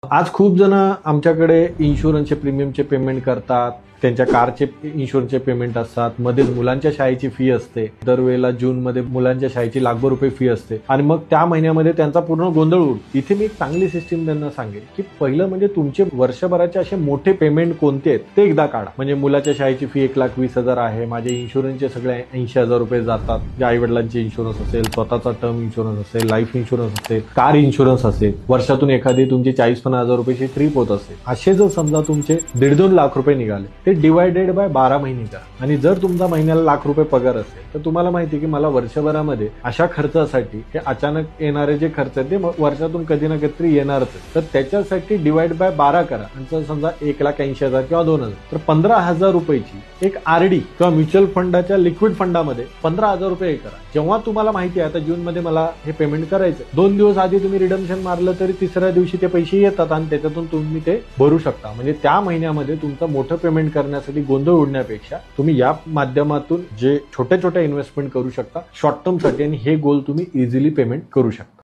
आज खूप जण आमच्याकडे इन्शुरन्सचे प्रीमियमचे पेमेंट करतात, त्यांच्या कारचे इन्शुरन्सचे पेमेंट असतात, मध्येच मुलांच्या शाळेची फी असते, दरवेळेला जूनमध्ये मुलांच्या शाळेची लाखभर रुपये फी असते आणि मग त्या महिन्यामध्ये त्यांचा पूर्ण गोंधळ उडतो। इथे मी एक चांगली सिस्टीम त्यांना सांगेल की पहिलं म्हणजे तुमचे वर्षभराचे असे मोठे पेमेंट कोणते आहेत ते एकदा काढा। म्हणजे मुलाच्या शाळेची फी 1,20,000 आहे, माझे इन्शुरन्सचे सगळे 80,000 रुपये जातात, जे आई वडिलांचे इन्शुरन्स असेल, स्वतःचा टर्म इन्शुरन्स असेल, लाईफ इन्शुरन्स असेल, कार इन्शुरन्स असेल, वर्षातून एखादी तुमची 40-50,000 रुपयाची ट्रिप होत असेल, असे जर समजा तुमचे 1.5-2 लाख रुपये निघाले, ते डिवायडेड बाय 12 महिने करा। आणि जर तुमचा महिन्याला लाख रुपये पगार असेल तर तुम्हाला माहिती आहे की मला वर्षभरामध्ये अशा खर्चासाठी हे अचानक येणारे जे खर्च आहेत ते वर्षातून कधी ना कधीतरी येणारच आहे, तर त्याच्यासाठी डिवाइड बाय 12 करा। आणि जर समजा 1,80,000 किंवा 2,000 तर 15,000 रुपयाची एक आरडी किंवा म्युच्युअल फंडाच्या लिक्विड फंडामध्ये 15,000 रुपये करा। जेव्हा तुम्हाला माहिती आहे आता जून मध्ये मला हे पेमेंट करायचं, 2 दिवस आधी तुम्ही रिडम्पशन मारलं तरी तिसऱ्या दिवशी ते पैसे येतात आणि त्याच्यातून तुम्ही ते भरू शकता। म्हणजे त्या महिन्यामध्ये तुमचं मोठं पेमेंट करण्यासाठी गोंधळ उडण्यापेक्षा तुम्ही या माध्यमातून जे छोट्या छोट्या इन्व्हेस्टमेंट करू शकता शॉर्ट टर्म साठी, आणि हे गोल तुम्ही इझिली पेमेंट करू शकता।